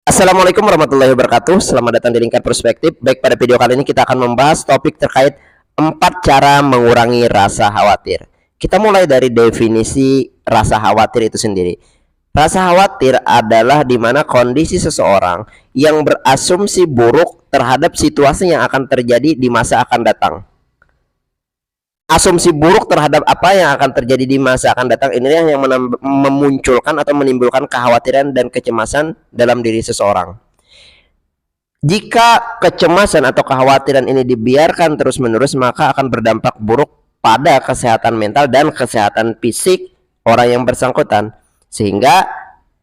Assalamualaikum warahmatullahi wabarakatuh. Selamat datang di Lingkar Perspektif. Baik, pada video kali ini kita akan membahas topik terkait 4 cara mengurangi rasa khawatir. Kita mulai dari definisi rasa khawatir itu sendiri. Rasa khawatir adalah di mana kondisi seseorang yang berasumsi buruk terhadap situasi yang akan terjadi di masa akan datang. Asumsi buruk terhadap apa yang akan terjadi di masa akan datang inilah yang memunculkan atau menimbulkan kekhawatiran dan kecemasan dalam diri seseorang. Jika kecemasan atau kekhawatiran ini dibiarkan terus-menerus, maka akan berdampak buruk pada kesehatan mental dan kesehatan fisik orang yang bersangkutan. Sehingga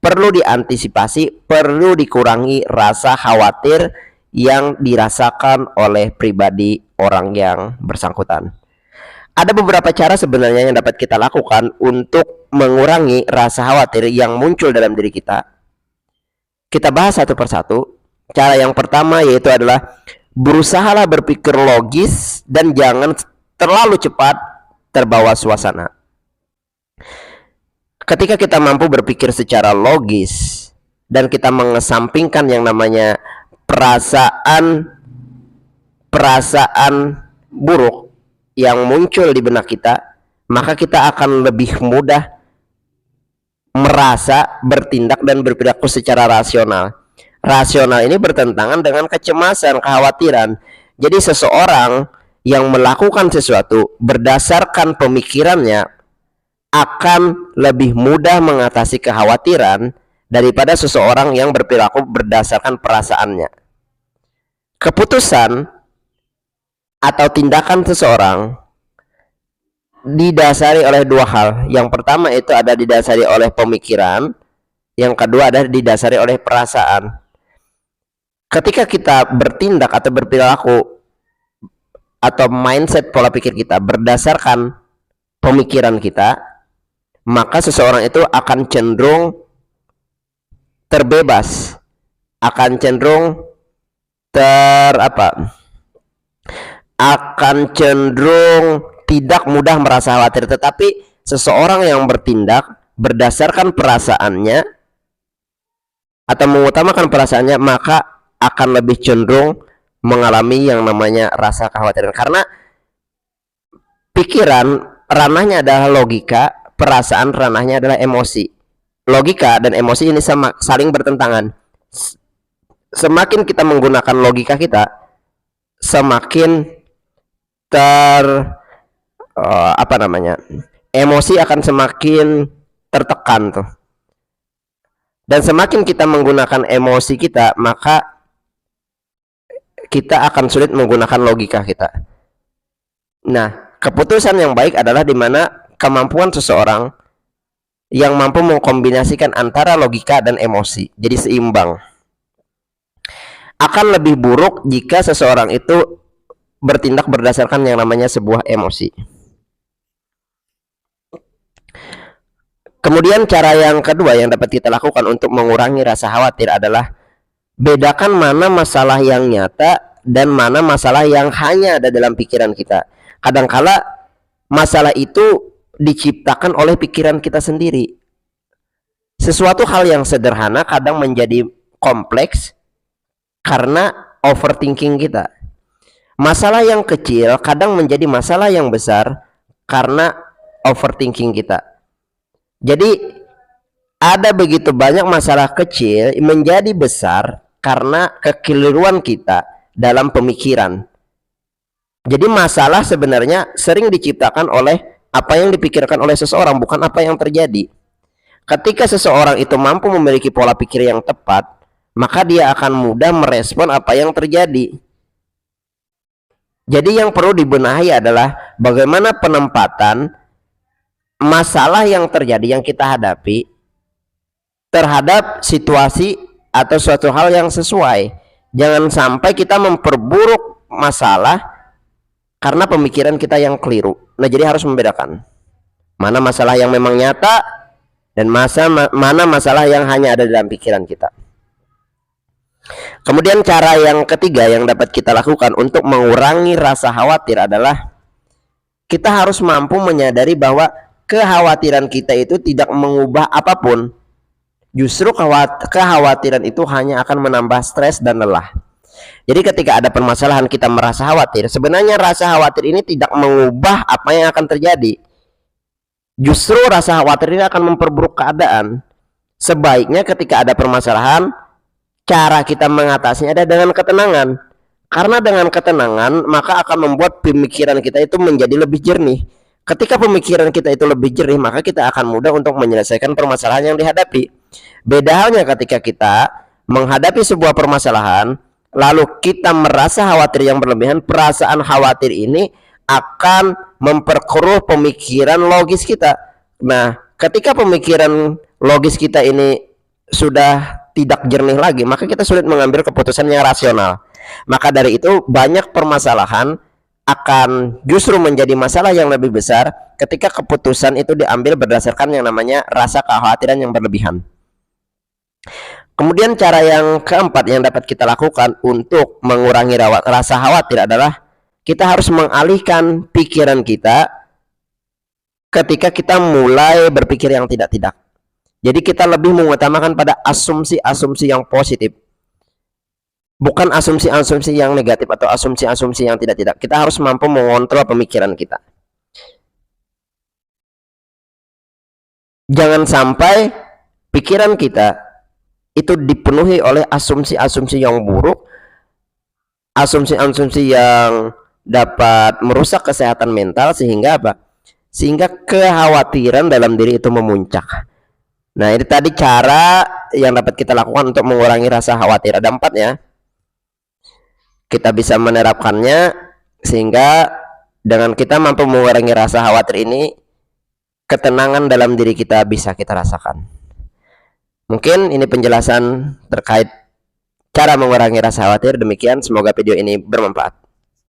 perlu diantisipasi, perlu dikurangi rasa khawatir yang dirasakan oleh pribadi orang yang bersangkutan. Ada beberapa cara sebenarnya yang dapat kita lakukan untuk mengurangi rasa khawatir yang muncul dalam diri kita. Kita bahas satu persatu. Cara yang pertama yaitu adalah berusahalah berpikir logis dan jangan terlalu cepat terbawa suasana. Ketika kita mampu berpikir secara logis dan kita mengesampingkan yang namanya perasaan buruk yang muncul di benak kita, maka kita akan lebih mudah merasa, bertindak dan berperilaku secara rasional. Rasional ini bertentangan dengan kecemasan, kekhawatiran. Jadi seseorang yang melakukan sesuatu berdasarkan pemikirannya akan lebih mudah mengatasi kekhawatiran daripada seseorang yang berperilaku berdasarkan perasaannya. Keputusan atau tindakan seseorang didasari oleh dua hal. Yang pertama itu ada didasari oleh pemikiran, yang kedua ada didasari oleh perasaan. Ketika kita bertindak atau berperilaku atau mindset pola pikir kita berdasarkan pemikiran kita, maka seseorang itu akan cenderung terbebas, akan cenderung akan cenderung tidak mudah merasa khawatir. Tetapi seseorang yang bertindak berdasarkan perasaannya atau mengutamakan perasaannya, maka akan lebih cenderung mengalami yang namanya rasa kekhawatiran. Karena pikiran ranahnya adalah logika, perasaan ranahnya adalah emosi. Logika dan emosi ini saling bertentangan. Semakin kita menggunakan logika kita, semakin emosi akan semakin tertekan tuh. Dan semakin kita menggunakan emosi kita, maka kita akan sulit menggunakan logika kita. Nah, keputusan yang baik adalah di mana kemampuan seseorang yang mampu mengkombinasikan antara logika dan emosi, jadi seimbang. Akan lebih buruk jika seseorang itu bertindak berdasarkan yang namanya sebuah emosi. Kemudian cara yang kedua yang dapat kita lakukan untuk mengurangi rasa khawatir adalah bedakan mana masalah yang nyata dan mana masalah yang hanya ada dalam pikiran kita. Kadangkala masalah itu diciptakan oleh pikiran kita sendiri. Sesuatu hal yang sederhana kadang menjadi kompleks karena overthinking kita. Masalah yang kecil kadang menjadi masalah yang besar karena overthinking kita. Jadi ada begitu banyak masalah kecil menjadi besar karena kekeliruan kita dalam pemikiran. Jadi masalah sebenarnya sering diciptakan oleh apa yang dipikirkan oleh seseorang, bukan apa yang terjadi. Ketika seseorang itu mampu memiliki pola pikir yang tepat, maka dia akan mudah merespon apa yang terjadi. Jadi yang perlu dibenahi adalah bagaimana penempatan masalah yang terjadi, yang kita hadapi terhadap situasi atau suatu hal yang sesuai. Jangan sampai kita memperburuk masalah karena pemikiran kita yang keliru. Nah, jadi harus membedakan mana masalah yang memang nyata dan mana masalah yang hanya ada dalam pikiran kita. Kemudian cara yang ketiga yang dapat kita lakukan untuk mengurangi rasa khawatir adalah kita harus mampu menyadari bahwa kekhawatiran kita itu tidak mengubah apapun. Justru kekhawatiran itu hanya akan menambah stres dan lelah. Jadi ketika ada permasalahan kita merasa khawatir, sebenarnya rasa khawatir ini tidak mengubah apa yang akan terjadi. Justru rasa khawatir ini akan memperburuk keadaan. Sebaiknya ketika ada permasalahan, cara kita mengatasinya ada dengan ketenangan. Karena dengan ketenangan, maka akan membuat pemikiran kita itu menjadi lebih jernih. Ketika pemikiran kita itu lebih jernih, maka kita akan mudah untuk menyelesaikan permasalahan yang dihadapi. Beda halnya ketika kita menghadapi sebuah permasalahan, lalu kita merasa khawatir yang berlebihan, perasaan khawatir ini akan memperkeruh pemikiran logis kita. Nah, ketika pemikiran logis kita ini sudah tidak jernih lagi, maka kita sulit mengambil keputusan yang rasional. Maka dari itu banyak permasalahan akan justru menjadi masalah yang lebih besar ketika keputusan itu diambil berdasarkan yang namanya rasa kekhawatiran yang berlebihan. Kemudian cara yang keempat yang dapat kita lakukan untuk mengurangi rasa khawatir adalah kita harus mengalihkan pikiran kita ketika kita mulai berpikir yang tidak-tidak. Jadi kita lebih mengutamakan pada asumsi-asumsi yang positif, bukan asumsi-asumsi yang negatif atau asumsi-asumsi yang tidak-tidak. Kita harus mampu mengontrol pemikiran kita. Jangan sampai pikiran kita itu dipenuhi oleh asumsi-asumsi yang buruk, asumsi-asumsi yang dapat merusak kesehatan mental, sehingga apa? Sehingga kekhawatiran dalam diri itu memuncak. Nah, ini tadi cara yang dapat kita lakukan untuk mengurangi rasa khawatir. Ada 4 ya. Kita bisa menerapkannya sehingga dengan kita mampu mengurangi rasa khawatir ini, ketenangan dalam diri kita bisa kita rasakan. Mungkin ini penjelasan terkait cara mengurangi rasa khawatir. Demikian, semoga video ini bermanfaat.